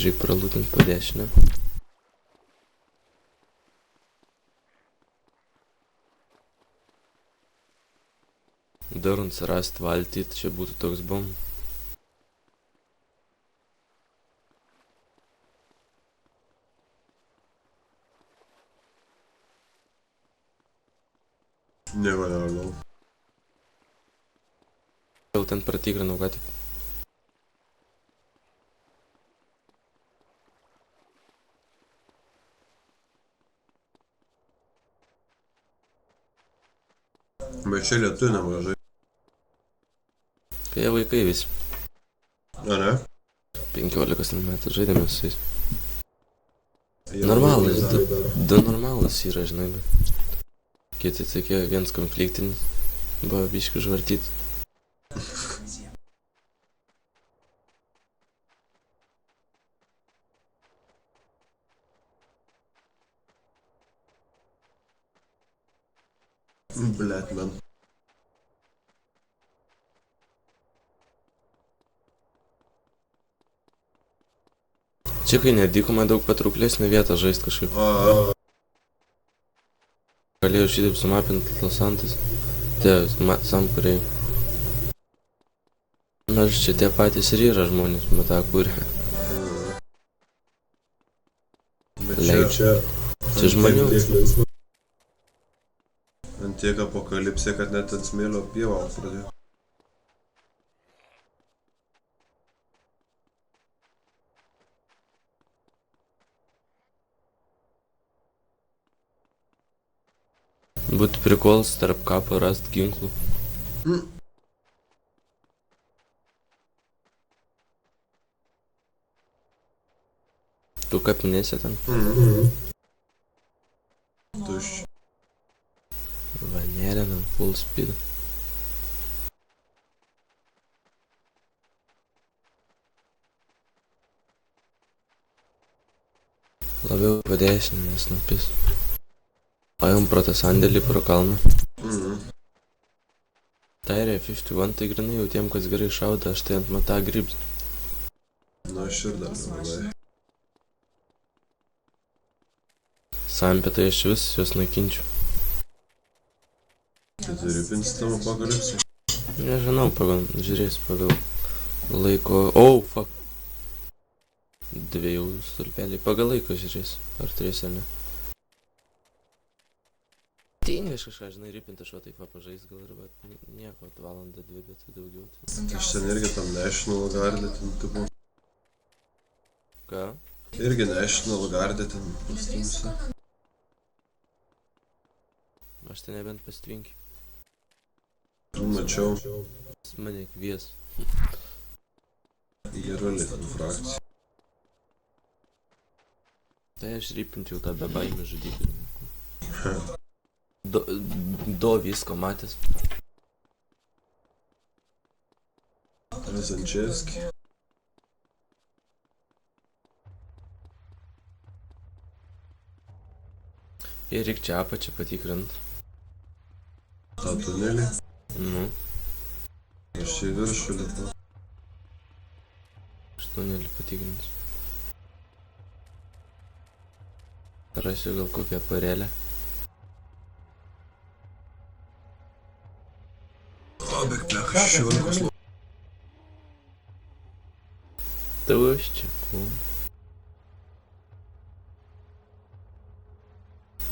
Čia reik pralūtint po dešinę. Darant surast valtį, čia būtų toks bom. Nieko neradau. Jau ten pratikrinau, ką tik. Bet čia lietuvių nemažai. Kai jie vaikai visi. Ar ne? 15 metų žaidėme su jais. Jie Normalus, labai du normalus yra, žinai, bet kiti tokie viens konfliktinis. Buvo biški žvartyt. Blet, man. Čia kai nedykuma daug patrauklesnė vieta žaist kažkaip. Galėjau šitaip sumapinti Los Santos. Tie samkuriai. Nors čia tie patys ir yra žmonės, matą kūrė. Bet Leidžia. Čia žmonių. Ant tiek apokalipsė, kad net ant smėlio pievą pradėjo. Būtų prikols tarp kapo rast ginklų. Tu kapinėse ten? Tuščia. Vanėlinam full speed. Labiau po dešinę, nes nupis. Pajom pro tą sandėlį, pro kalną. Tairė 51, tai grinai jau tiem, kas gerai šauda, aš tai ant matą gribs. Nu, aš ir dar labai. Sampė, tai aš vis juos naikinčiau. Tai turi pinti tam apokalipsį. Nežinau, žiūrėsiu pagal laiko... Oh, fuck. Dviejų stulpeliai. Pagal laiko žiūrėsiu, ar turėsiu ar ne. Tingi aš kažką, žinai, ripinti aš va taip pažais gal ir bet nieko, valandą, dvi, bet tai daugiau. Aš ten irgi tam National Guard'e ten tipo. Ką? Irgi National Guard'e ten pastumsi. Aš tai nebent pastvinkiu. Mačiau. Jis mane kvies. Gerulį ten frakciją. Tai aš ripinti jau tą bebaimį žudyti. Do visko matęs. Rezančevski. Ir reik čia apačią patikrint. Tą tunelį. Nu. Aš čia į viršų lipu. Aš tunelį patikrins. Rasiu gal kokią parelę. O, bet pleka, šiuolkos lau. Tuščia, kum.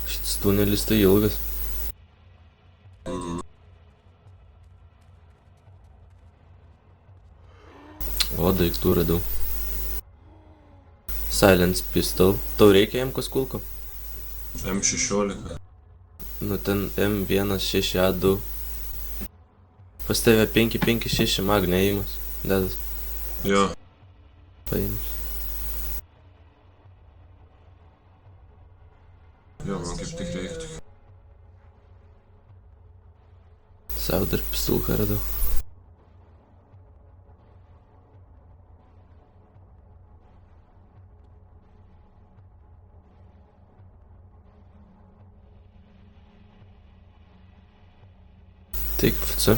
Šitas tunelis tai ilgas. O, daiktų radau. Silence pistol. Tau reikia M-kos kulko? M16. Nu ten M16A2. Pas tave 556 magnėjimas. Dedas. Jo. Paims. Jo, man kaip tik reiktų. Sau dar pistulką radau. Tik FC.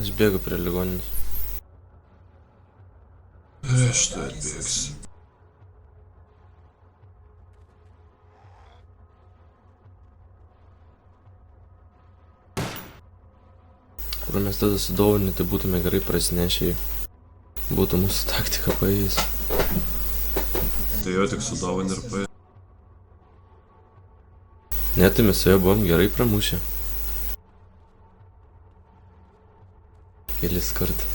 Aš bėgu prie ligoninės. Aš tai atbėgsiu. Kur mes tada sudovanį, tai būtume gerai prasinešę. Būtų mūsų taktika paėjus. Tai jo tik sudovanį ir paėjus. Ne, tai mes su juo buvom gerai pramušę. Kelis kartą.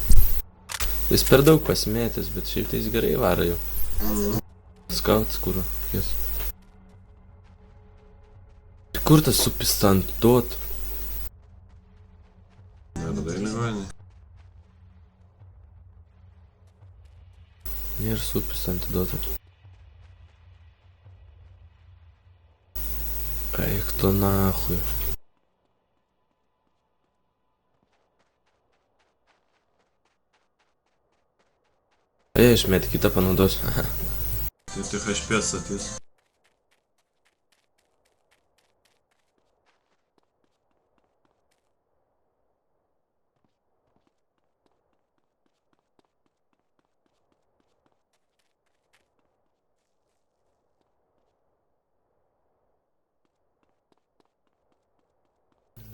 Jis per daug pasimėtęs, bet šiaip tai jis gerai varo jau. Skautas, kur? Jas. Kur tas supista ant duotų? Neradai ligoninį? Nėra supista ant duotų. Eik tu nahui. Aš met kitą panaudosiu. Tai tik HP statys.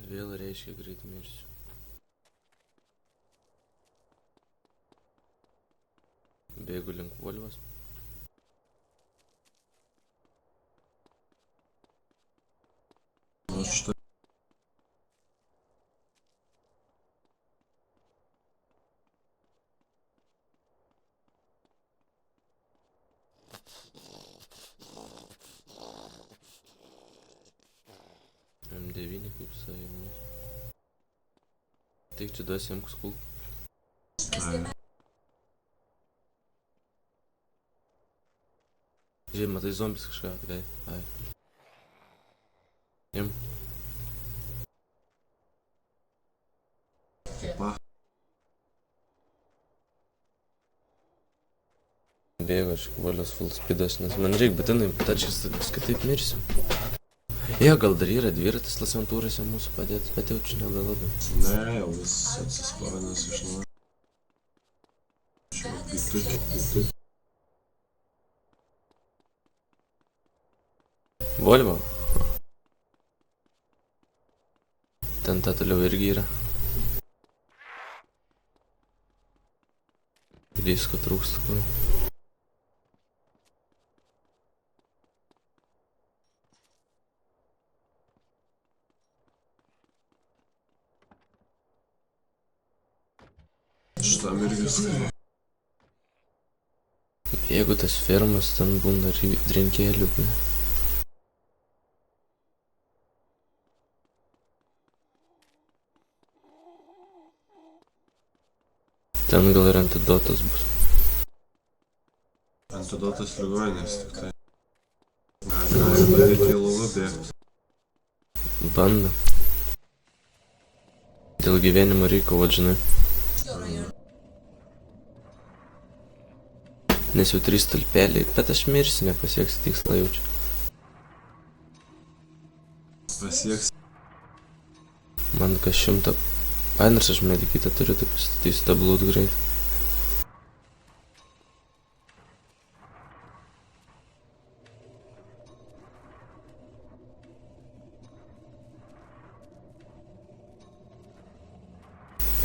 Vėl reiškia greit mirsiu. Bėgu link Volvos. O štai. M9 kaip savimas. Tik čia duosi jam kuskul. Ai. Žiūrėjau, matai zombis kažką, gai. Ai. Im. Pa. Bėgu aš Volios full speedas, nes man reik būtinai tačkis, kitaip mirsiu. Jo, gal dar yra dviratis lasventūrose mūsų padėti, bet jau čia nebelabai. Ne, jau vis atsispavinęs iš naujo. Čia bituk. Volvo. Ten ta toliau irgi yra. Disko trūksta kur. Šitam irgi skaičiu. Jeigu tas fermas, ten būna drinkėlių. Ten gal ir antidotas bus. Antidotas ligoninės tik tai. Gali daryti į laugą bėgti. Bando. Dėl gyvenimo reikia kovot, žinai. Nes jau 3 stulpeliai, bet aš mirsiu, nepasieksiu tikslą jaučiu. Pasieks. Man kas 100. Ai, nors aš medikitą turiu, tai pastatysiu tą blūdų greit.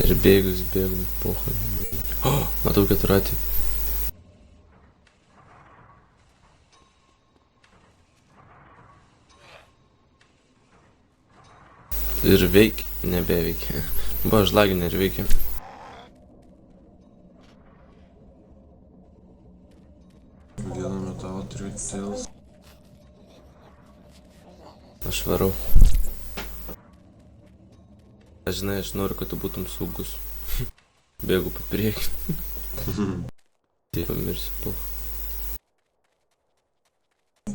Ir bėgus, bėgum, pochai. O, matau keturatį. Ir veikia, nebeveikia. Buvo žlaginė ir veikia. Vieną metalo triutėls. Aš varau. Aš žinai, aš noriu, kad tu būtum saugus. Bėgu po priekį. Tai pamirsiu, poch.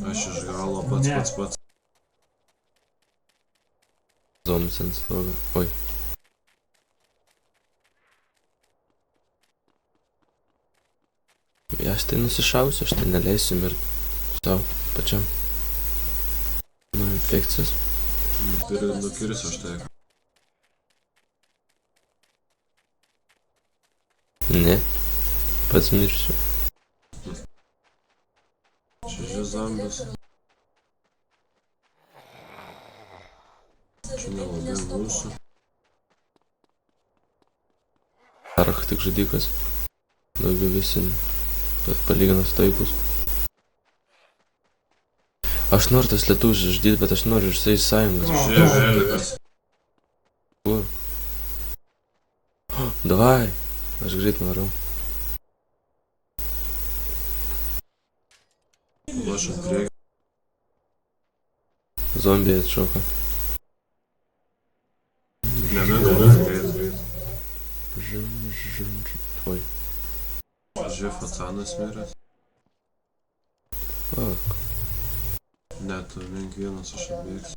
Aš iš galo pats. Zombis ant stogo. Oi. Aš tai nusišausiu, aš tai neleisiu mirti. Sau, pačiam. Nuo infekcijos. Nukirsiu aš tai. Ne. Pats mirsiu. Čia zombis. Čia nelabai mūsų. Arch tik žudikas. Daugiau visi palyginus taikus. Aš noriu tas lietuvius žudyti, bet aš noriu ir su jais sąjungas. Čia velikas. Kur? Davai. Aš greit noriu. Lošim priekį. Zombiai atšoka. Nemėgau greit. Oi. Čia Facanas miręs. Fuck. Ne, tu mink vienas aš atbėgsiu.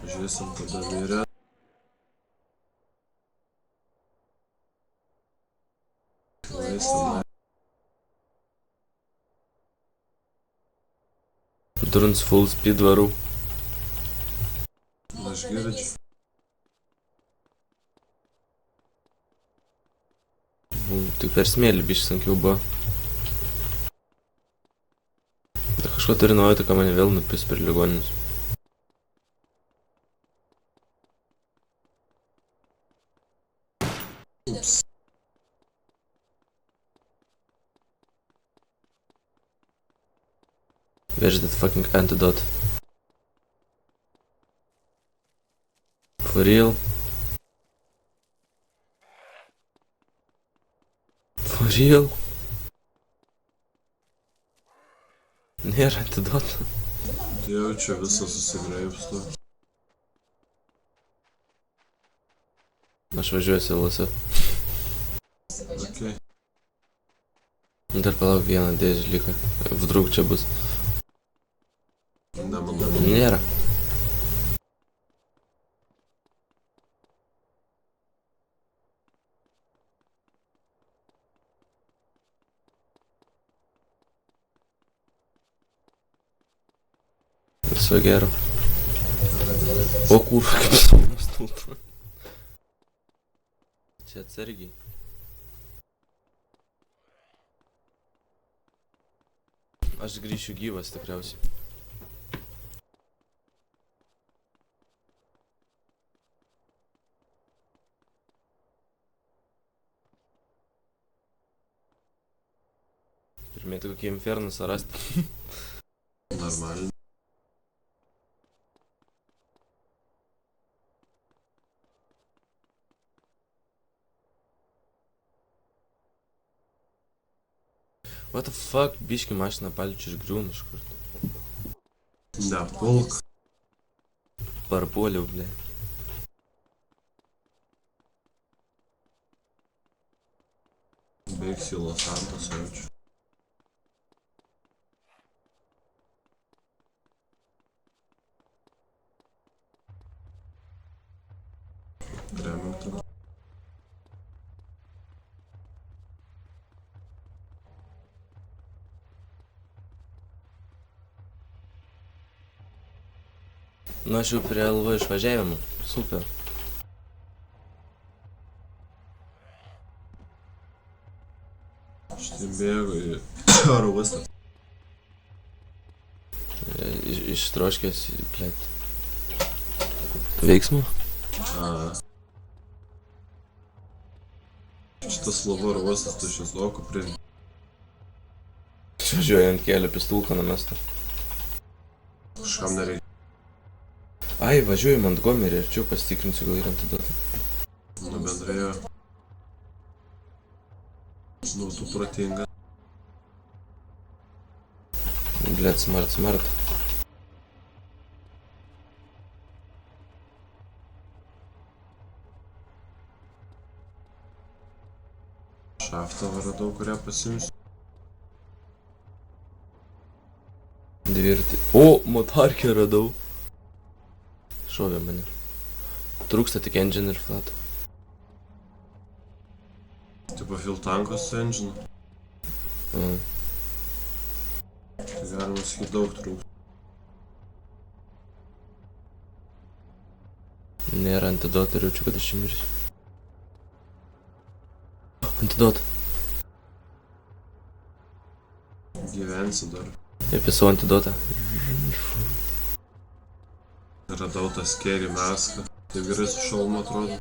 Žiūrėsim, kada mirė. Laisvai. Turns full speed varau. Aš girdžiu. Tik per smėlį biškai sunkiau buvo. Kažko turi nuojauti, ką mane vėl nupis per ligoninius. Ups. Where's that fucking antidote? For real? For real? Nėra antidoto. Tai jau čia visą susigraibstu. Aš važiuosiu LSF. Okei. Dar palauk vieną dėžę liko. Vdrug čia bus. Nemanau. Nėra. Viso gero. O kur, kaip saugas tauta. Čia atsargiai. Aš grįšiu gyvas tikriausiai. Pirmėti kokį infernusą rasti. Normaliai. What the fuck, biški mašiną paličiu išgriūnu iš kur. Nepulk. Parpuoliau, ble. Bėgsi į Los Santos jaučiu. Remington. Nu aš jau prie LV išvažiavimo. Super. Štai bėgu į oro uostą. Ištroškęs, plėt. Veiksmų? Šitas lavo oro uostas tuščias, o kuprinė. Išvažiuoju ant kelio pistulką numestą. Kažkam nereikia. Ai, važiuoju į Montgomerį, arčiau pasitikrinsiu, gal yra antidotą. Nu bendrai jo. Nu, tu protinga. Blet, smart. Šaftą radau, kurią pasimsiu. Dvirtį. O, motarkę radau. Šovė mane. Trūksta tik engine ir flat. Tipo fuel tankos su engine. Tai galima sakyti daug trūksta. Nėra antidoto ir jaučiu, kad aš čia mirsiu. atiduot. Gyvensi dar. Ir apie savo atiduotą. Radau tą skerį meską. Tai gerai su šalmu atrodo.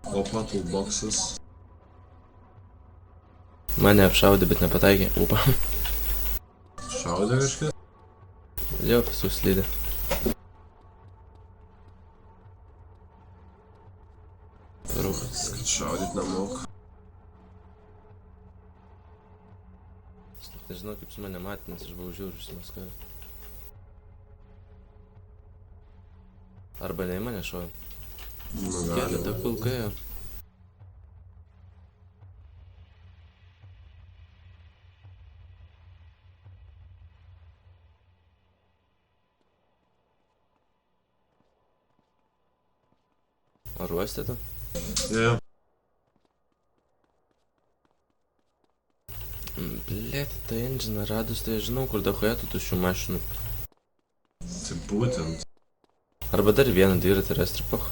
Opa, toolboxas. Mane apšaudė, bet nepataikė. Upa. Šaudė kažkas? Jau suslydė. Rūkas. Kad šaudyt nemoka. Nežinau, kaip su mane matė, nes aš buvau žiūrus nuskavę. Arba ne į mane šovė. Nu, Kėlė tą kulką ėjo. Ar uostė tu? Jo. Blėt, tai enginą radus, tai aš žinau, kur dahoje tų tuščių mašinų. Tai būtent. Arba dar vieną dviratį rasti ir poch.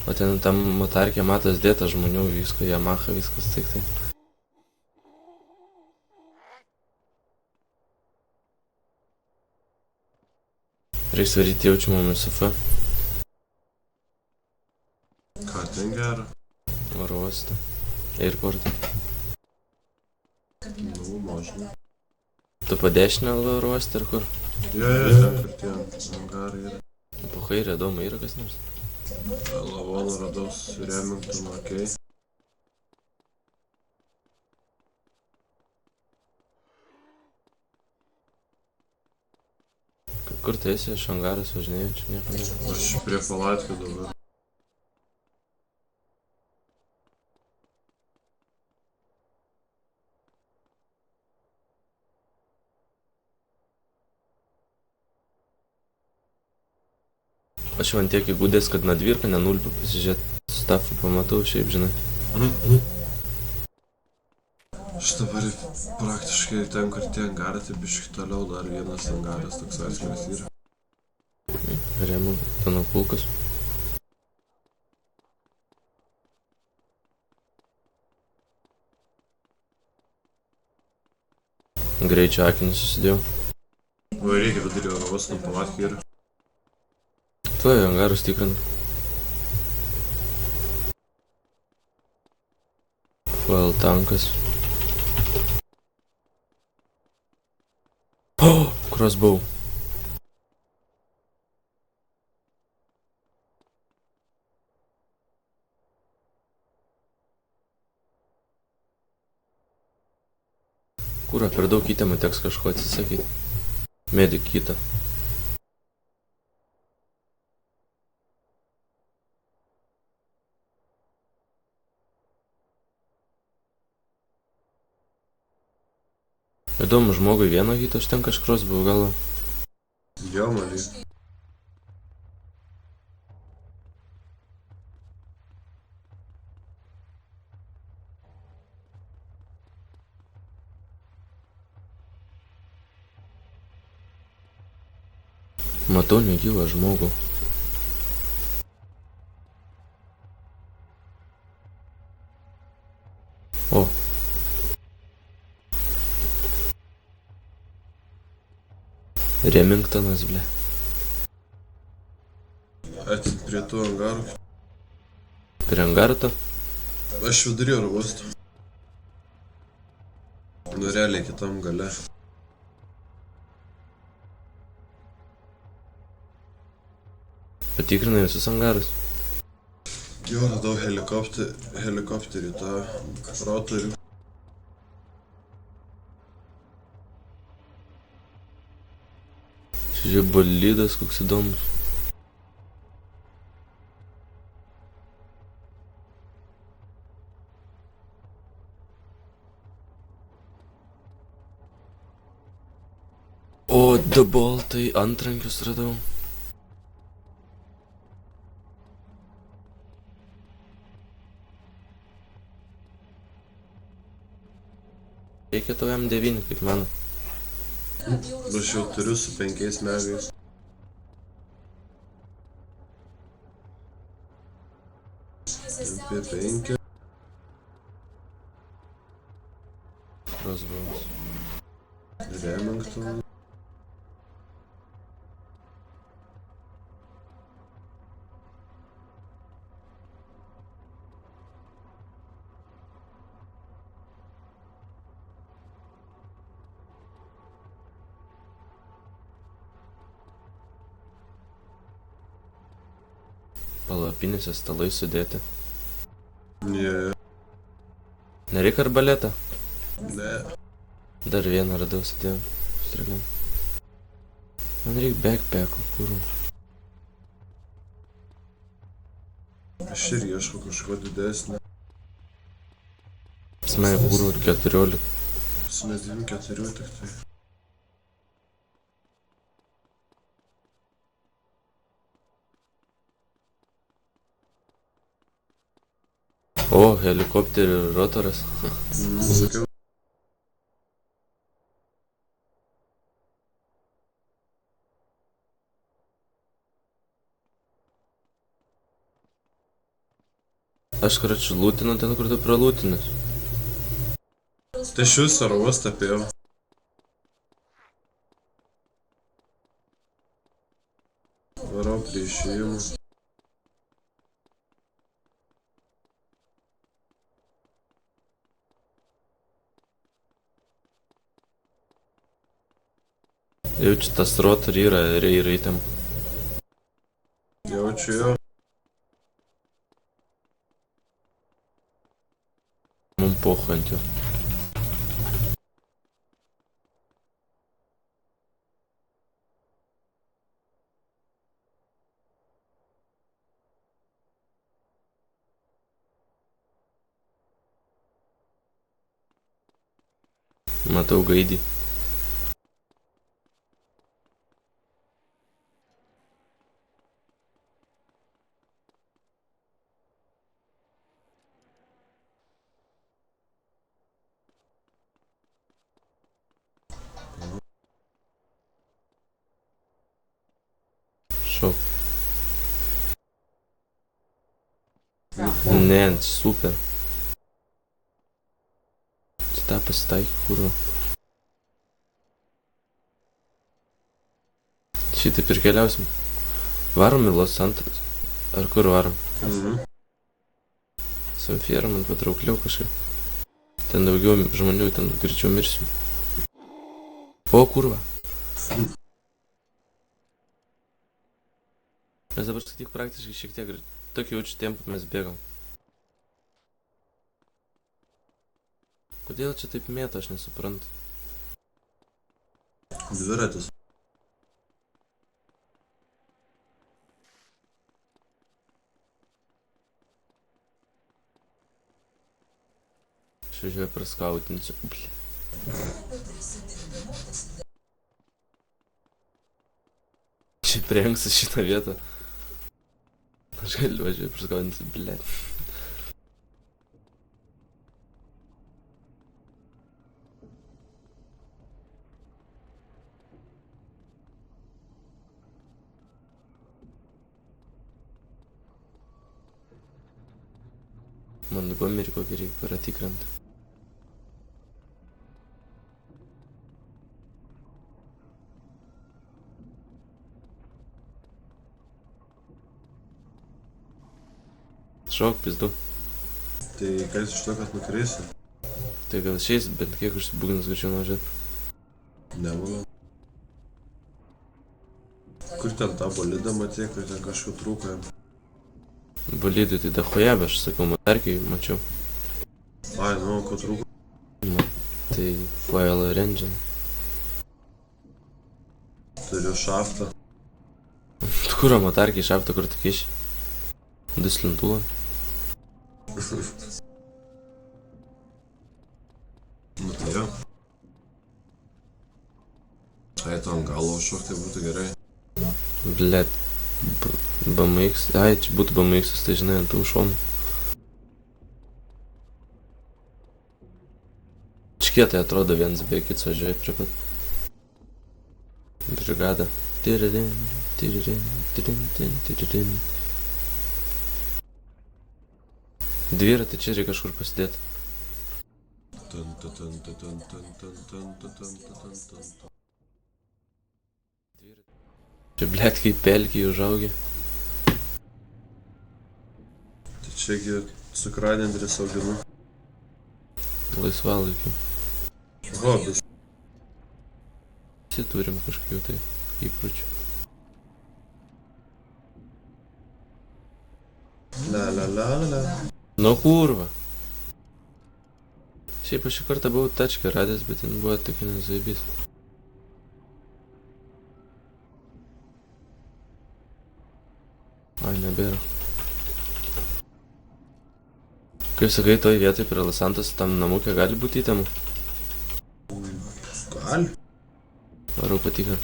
O ten tam motarkė matas dėta žmonių, visko, Yamaha, viskas tik tai. Reiks varyti jaučiamą MSF. Ką ten gero? Oro uostą. Airportą. Nu, možda. Tu po dešinę oro uostą ar kur? Jo, ten kur tie angarai yra. Po kairę doma yra kas nors. Lavoną radau su Remington, okei. Kur tu esi, aš angaras važinėjau, čia nieko nėra. Aš prie palatkių dabar. Aš jau ant tiek įgūdęs, kad nadvirką nenulpiu pasižiūrėt. Stafą pamatau, šiaip žinai. Aš dabar praktiškai ten, kur tie angarai, tai biškai toliau dar vienas angaras toks atskiras yra. Remingtono pulkas. Greičio akinius susidėjau. O reikia vidury oro uosto palatkių yra. Tuoj angarus tikrinu. Fuel tankas. Oh, crossbow. Kūra, per daug įtemų teks kažko atsisakyti. Medik kitą. Įdomu, žmogui vieno hito užtenka iš crossbow gal. Jo, mali. Matau negyvą žmogų. O. Remingtonas, ble. Atint prie tų angarų. Prie angarto? Aš vidury oro uosto. Nu realiai kitam gale. Patikrinai visus angarus. Jo, radau helikopterį, tą rotorių. Čia bolidas koks įdomus. O, daboltai antrankius radau. Reikia tau M9, kaip mano. Aš jau turiu su 5 megais. P5. Crossbows. Remington. Palapinėse stalai sudėti. Ne. Nereikia arbaletą? Ne. Dar vieną radau sudėjau. Strėliam. Man reikia backpacko, kurų. Aš ir ieškau kažko didesnio. Smai kurų 14. Mes 9-4 tik tai. O, helikopterių rotoras. Sakiau. Aš karačiu lūtinu ten, kur tu pralūtinis. Tai aš jūs oro uostą apėjau. Varau prie išėjimų. Jaučiu tas rotor yra reitam. Jaučiu jo. Mum pohu ant jo. Matau gaidį. Šau. Ne, super. Čia tą pasitaikė, kurva. Šitaip ir keliausim. Varom į Los Santos. Ar kur varom? Samfiera man patraukliau kažkaip. Ten daugiau žmonių, ten greičiau mirsim. O, kurva. Mes dabar skaityk praktiškai šiek tiek tokį jaučiu tempą mes bėgam. Kodėl čia taip mėta, aš nesuprantu. Dviratis. Aš važiuoju praskautinsiu. Bli. Šiaip rengsiu šitą vietą. Aš galiu važiuoju praskautinsiu, bli. Man Gomerį kokį reikia paratikrint. Šok, pizdu. Tai kas iš to, kad nukrisi? Tai gal šiais bent kiek užsibūginus greičiau nuvažiuot. Nemanau. Kur ten tą bolidą matė, kur ten kažko trūko jam? Bolidui tai dahoje, bet aš sakau, matarkiai mačiau. Ai, nu, ko trūko? Na, tai foil ir engine. Turiu šaftą. Kuro matarkiai šaftą, kur tu kiši? Duslintuvą. Nu tai jo. Ai, tu ant galo užšokti būtų gerai. Blet. BMX. Ai, čia būtų BMX, tai žinai, ant tų šonų. Čkietai atrodo vienas be kits važiuoja prie pat. Brigada. Tiririn, tiririn, tiririn, tiririn. Dviratį čia reikia kažkur pasidėti. Čia blėt kaip pelkiai užaugi. Tai čiagi cukranendrės auginu. Laisvalaikiu. Hobis. Visi turim kažkokių tai įpročių. La. Nu kurva. Šiaip aš šį kartą buvau tačką radęs, bet ten buvo tokia nezaibys. Ai, nebėra. Kaip sakai, toj vietoj prie Lasantos tam namukė gali būti įtemų? Gali. Varau patikrint.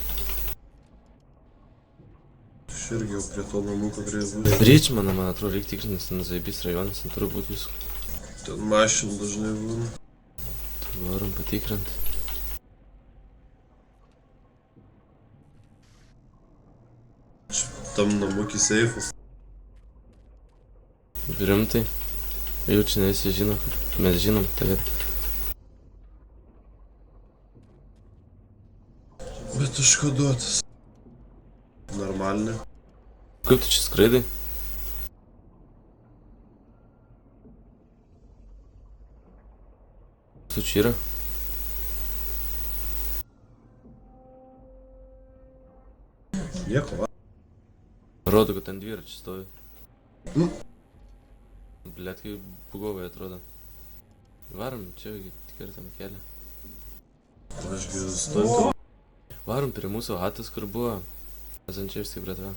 Aš irgi jau prie to namuko grįžau. Ryčmaną, man atrodo, reikia tikrintis, ten zaibys rajonas, ten turi būti visko. Ten mašinų dažnai būna. Tai varom patikrint. Tam namukį seifas. Rimtai. Jau čia ne visi žino, mes žinom tą vietą. Bet užkoduotas. Normalinė. Kaip tu čia skraidai? Tu čia yra? Nieko, va. Rodo, kad ant dviračių stovi. Nu. Blet, kaip bugovai atrodo. Varom čia, kertam kelią. Ašgi stontu. Varom prie mūsų hatos, kur buvo Azančevskij bratva.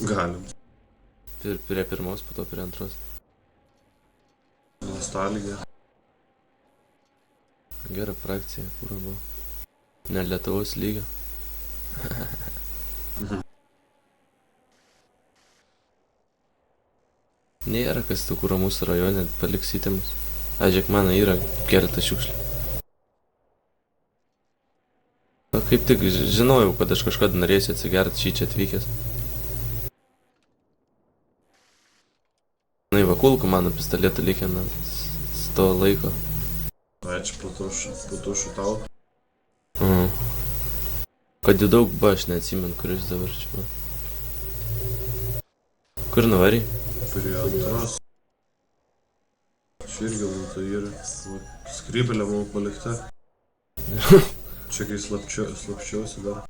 Galim. Prie pirmos, po to prie antros. Nostalgija. Gera frakcija, kur buvo. Ne Lietuvos lygio. Nėra kas tų, kur mūsų rajone paliks įtemus. Žiūrėk, mano yra keletą šiukšlių. Kaip tik žinojau, kad aš kažkada norėsiu atsigerti šį čia atvykęs. Na, va kulka mano pistoletą likė nuo to laiko. Ačiū, patušu tau. Kad jų daug buvo, aš neatsimenu, kuris dabar čia buvo. Kur nuvarį? Prie antros. Čia irgi lūta yra. Skrybelė man palikta. Čia kai slapčiausi dar.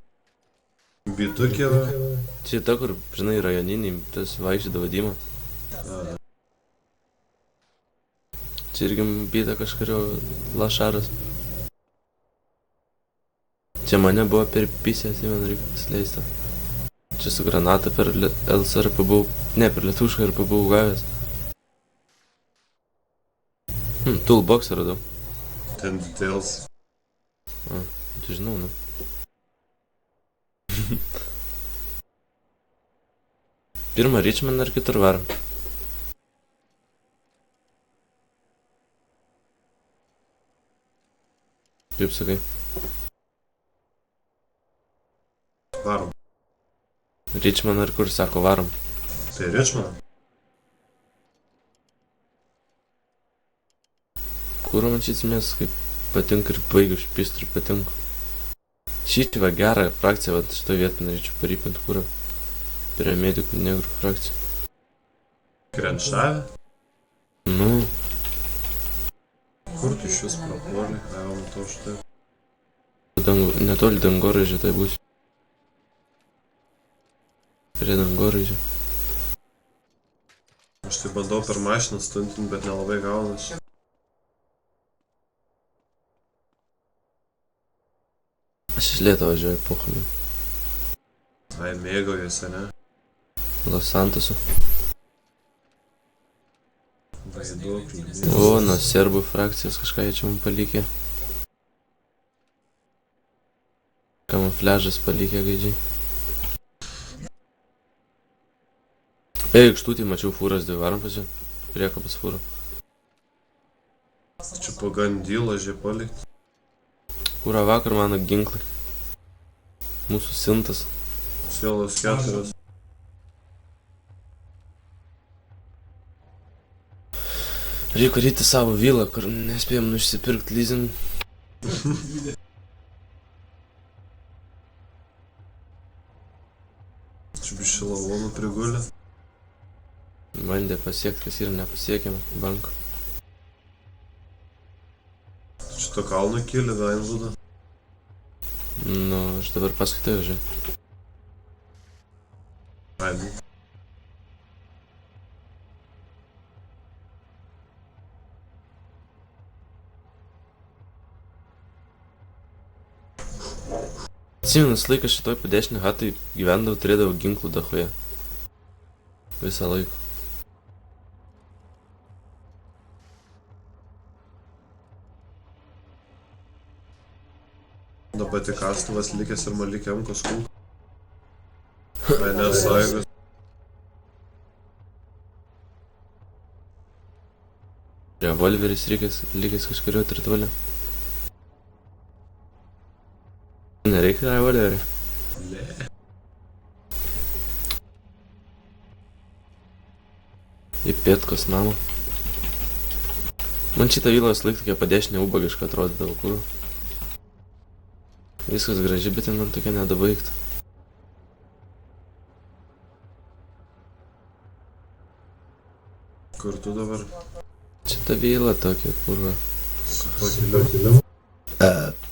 Bitukė va. Čia ta, kur, žinai, rajoniniai, tas vaikščiodavo Dima. Čia irgi bita kažkurio lašaras. Čia mane buvo per pisę, atsimenu, reikia pasileista. Čia su granata per LSRP buvau, ne, per lietuvišką RP buvau gavęs. Toolboxą radau. Ten details. Tu žinau, nu. Pirmą Richmond ar kitur varom? Kaip sakai? Varom. Richmond ar kur sako varom? Tai Richmond. Kur man šis mes kaip patinka ir baigiu špist ir patinka. Šitį va gerą frakciją, va šitą vietą norėčiau parypinti kurą. Prie medikų negrų frakciją. Krenšavę? Nu. Kur tu šis prapuolį? Jau matau štai. Netoli dangoraižio tai būsiu. Prie dangoraižio. Aš tai bandau per mašiną stuntinti, bet nelabai gaunas. Aš iš lėto važiuoju pochami. Ai, mėgaujuosi, ne? Los Santosu. Vaiduoklį. O, nuo serbų frakcijos kažką jie čia man palikė. Kamufliažas palikė gaidžiai. Aikštutį mačiau fūras, dvi varom pas ją. Priekabas fūro. Čia pagandylo žie palikti. Kūra vakar mano ginklai. Mūsų sintas. Sielos 4. Reikia ryti savo vilą, kur nespėjom nusipirkti leasing. Čia bišį lavonų prigulė. Bandė pasiekti, kas yra nepasiekiama banko. Čia to kalno kėlė Vainvudą. Nu, aš dabar paskaitai, žiūrėjau. Ainu. Atsimenu, laiką šitoj padešinį hatai gyvendavau, turėdavau ginklų dahoje. Visą laiką. Dabar tik kastuvas likęs ir malikėm kažkur. Ai, nesaigas. Revolveris likęs kažkurio tritvalio. Nereikia revolverį. Ne. Į pietkos namą. Man šitą vilą laik tokia padešinė ubagiška atrodydavo, kur. Viskas graži, bet man tokia nedabaigta. Kur tu dabar? Čia ta vila tokia, kurva. Su pakiliu.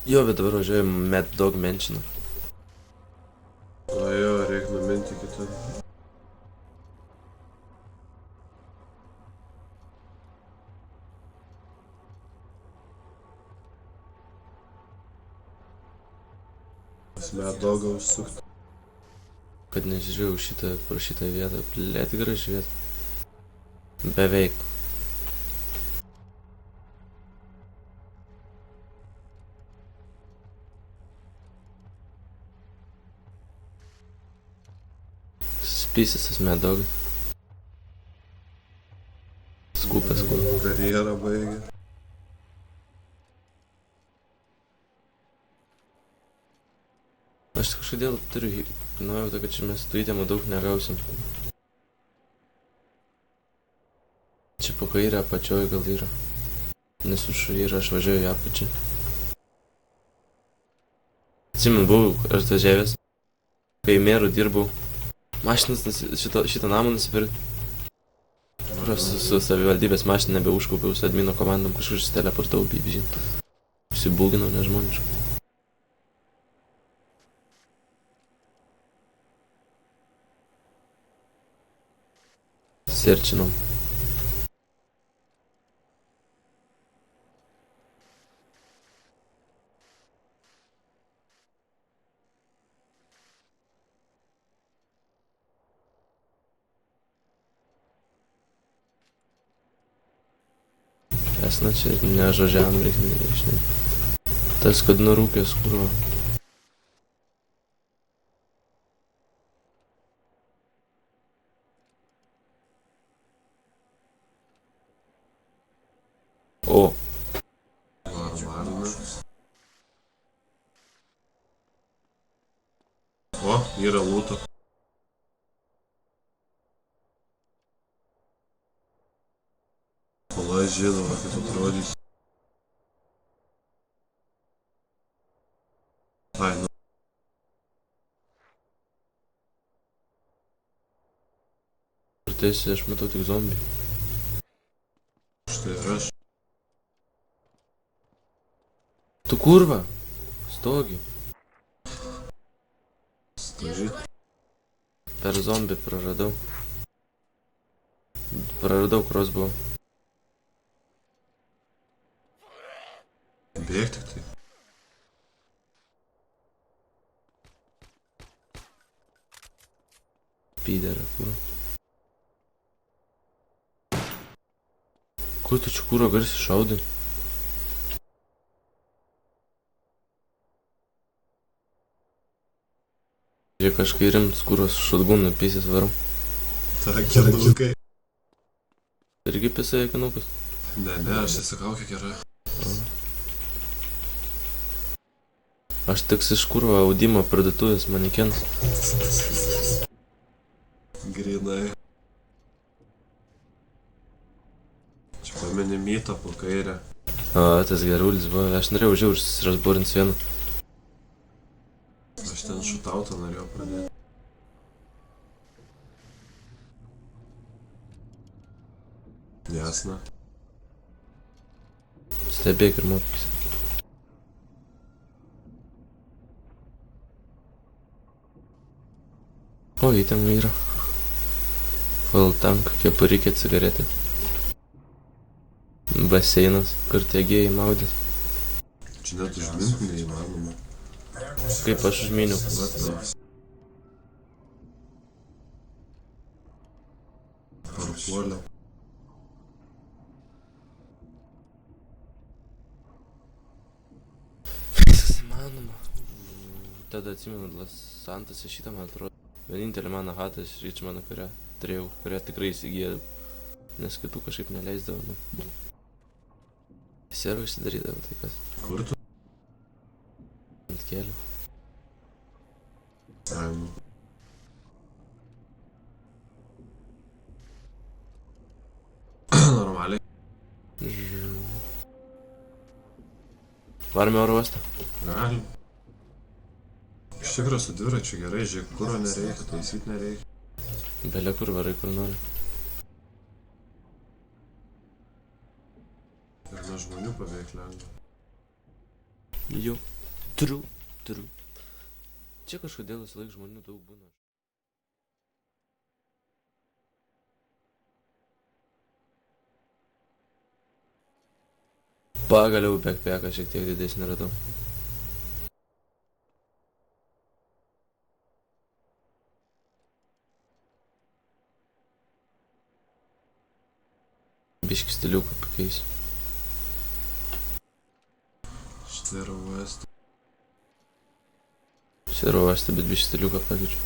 Jo, bet dabar važiuoju Mad Dog Mansioną. O jo, reik numinti kitą. Mad Dogą užsukti. Kad nežiūrėjau pro šitą vietą, blėt graži vieta. Beveik. Spysis tas Mad Dogas. Skūpas. Karjerą baigė. Aš kažkodėl turiu nuojautą, kad čia mes tų įtemų daug negausim. Čia po kairę apačioj gal yra. Nes už yra aš važiuoju į apačią. Atsimenu, buvau aš atvažiavęs. Kai merų dirbau. Mašinas šitą namą nusipirkti. Kur aš su savivaldybės mašiną nebeužkaupiau su admino komandom, kažkur teleportavau bybžin. Užsibūginau nežmoniškai. Serčinom. Esna čia nežodžiam reikia nežinai. Tas, kad narūkės, kurva. O. Varna. O, yra lūto. Pala žinoma, kaip atrodys. Ai, nu. Ir tiesi, aš matau tik zombį. Štai ir aš. Tu kurva. Stogi. Stažyt. Per zombį praradau. Praradau crossbow. Bėg tik tai. Pyderė, kurva. Kur tu čia kurva garsiai šaudai? Jie kažkai rimtas kurvas šatgūnų pysės varom. Ta, kenukai. Irgi pisai kenukas? Ne, aš nesakau, kiek yra. Aš tik iš kurva audimo parduotuvės manekenas. Grinai. Čia Pameni mytą po kairę. O, tas gerulis buvo, aš norėjau žiaur susirasburint su vienu. Aš ten šutautą norėjau pradėti. Jasna. Stebėk ir mokykis. O, jį ten yra. Full tank, kepurikė, cigaretė. Baseinas, kur tie gėjai maudės. Čia net užminti neįmanoma. Kaip aš užminiau. Parpuoliau. Viskas įmanoma. Tada atsimenu, Santas į šitą, man atrodo. Vienintelė mano hata iš Richmondo, kurią turėjau, kurią tikrai įsigijau. Nes kitų kažkaip neleisdavo. Servą išsidarydavo, tai kas. Kur tu? Ant kelių. Ai, nu. Normaliai. Varme oro uostą. Galim. Iš tikrųjų su dviračiu gerai, žiūrėk, kuro nereikia, taisyti nereikia. Belia kur varai, kur nori. Ir nuo žmonių pabėgti lengva. Jo. True. Čia kažkodėl visą laiką žmonių daug būna. Pagaliau backpacką šiek tiek didesnį radau. Biškį stiliuką pakeisiu. Štai yra uostą. Šitą yra uostą, bet biškį stiliuką pakeičiu.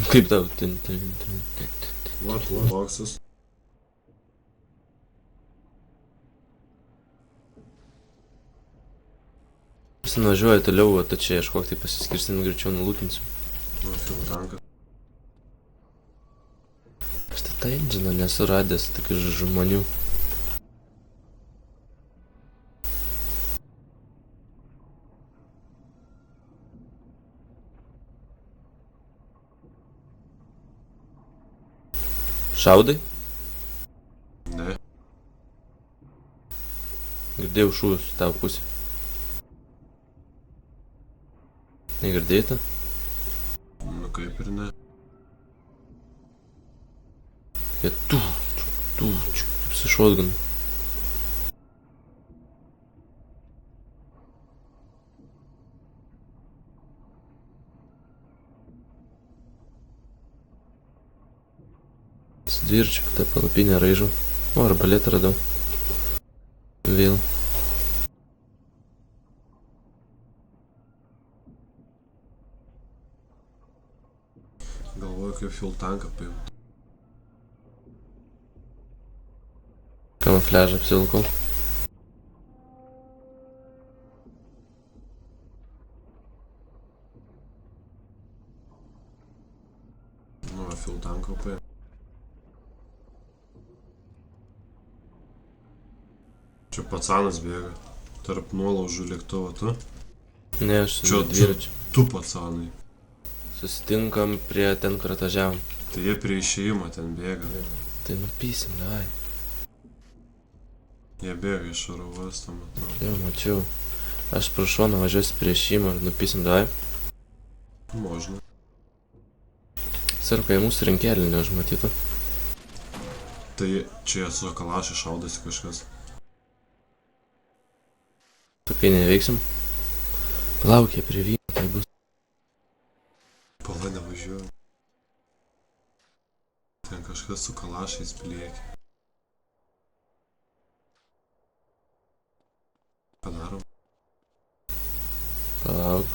Kaip tau? Vat, boksas. Aš nuvažiuoju toliau, o tu čia ieškok, tai pasiskirstinu greičiau nulūtinsiu. Nu, film tankas. Aš tą enginą nesu radęs, tokių žmonių. Šaudai? Ne. Girdėjau šūvius tavo pusę. Negirdėjai tą? Nu kaip ir ne. Jie kaip su šotganu. Su dviračiu tą palapinę raižau. O, arbaletą radau. Vėl. Galvoju, kaip fuel tanką paimti. Kamufliažą apsivilkau. Nu, fuel tanką paimti. Čia pacanas bėga. Tarp nuolaužų lėktuvo, tu? Ne, aš su Čia dviračiu. tu pacanai. Susitinkam prie ten, kur atvažiavom. Tai jie prie išėjimo ten bėga. Tai nupysim, davai. Jie bėga iš oro uosto, matau. Jau, mačiau. Aš pro šoną važiuosiu prie šeimą ir nupysim, davai. Možna. Sarkai mūsų rinkelį neužmatytų. Tai čia su kalašai šaudasi kažkas. Tu kai neveiksim? Palauk, jie prie vyno, tai bus. Pala nevažiuoju. Ten kažkas su kalašais plieki. Padarom. Palauk.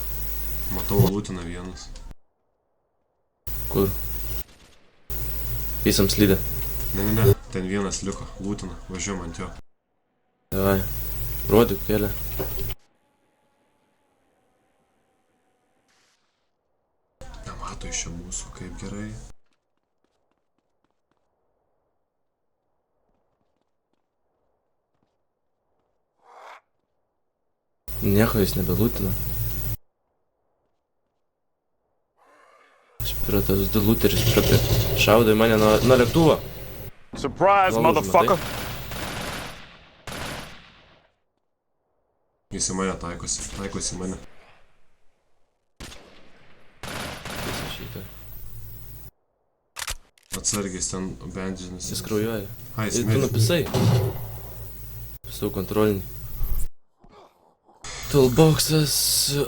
Matau lūtiną vienas. Kur? Visam slydę. Ne. Ten vienas liko. Lūtina. Važiuojam ant jo. Davai. Rodyk kelią. Nemato iš čia mūsų, kaip gerai. Nieko jis nebelūtina. Aš prie tos du lūteris šaudo į mane nuo lėktuvo. Surprise, Lolus, motherfucker! Jis į mane taikosi į mane. Visą šitą. Atsargiai, jis ten bendžinas. Jis kraujuoja. Ai, jis Tu mirė. nupisai. Pisau kontrolinį. Toolboxas,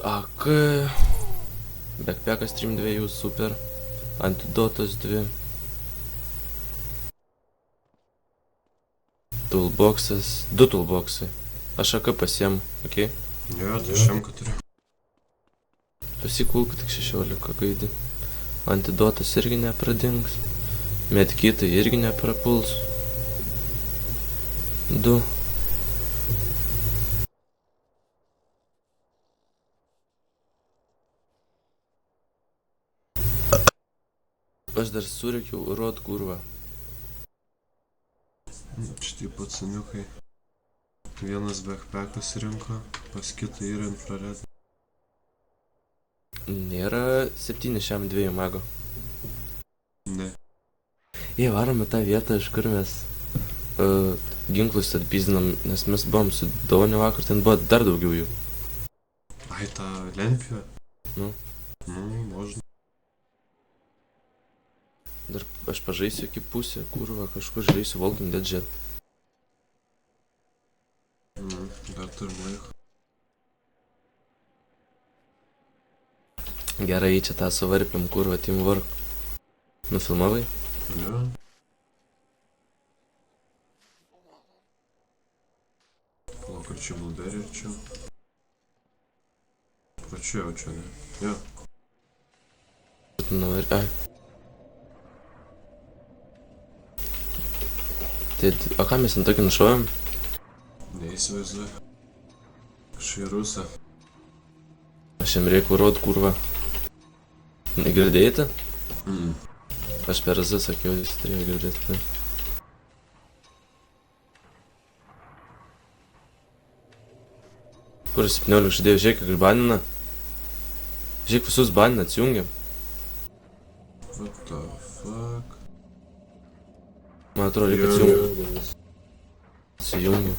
AK. Backpackas 3-2, super. Antidotas 2. Toolboxas, 2 toolboxai. Aš AK pasiemu, okei? Jo, tai šiam, kad turiu. Pasikulk tik 16 gaidį. Antidotas irgi nepradings. Medkitai irgi neprapuls. 2. Aš dar surikiau rot kurvą. Šitie pacaniukai. Vienas backpackas rinko, pas kitą yra infrared. Nėra 7-2 mago. Ne. Jei varome tą vietą, iš kur mes ginklus atpizinam, nes mes buvom su Dauniu vakar, ten buvo dar daugiau jų. Ai, tą lempio? Nu. Можно. Dar aš pažaisiu iki pusę, kurva, kažkur žaisiu Walking Dead Jet. Dar turim laiko. Gerai, čia tą suvarpėm, kurva, teamwork. Nufilmavai? Jo. Palauk, ar čia blueberry čia? Pačiu jaučiu, ne? Jo. Ai. Tai, o ką mes ant tokį nušovėm? Neįsivaizduoju. Šį rusą. Aš jam reikia rod, kurva. Negirdėjai tą? Aš per Z sakiau, jis turėjo girdėti tai. Kur 17 žaidėjų, žiūrėk, kaip banina. Žiūrėk, visus banina, atsijungiam. What the fuck? Man atrodo, reikia atsijungiam. Atsijungiam.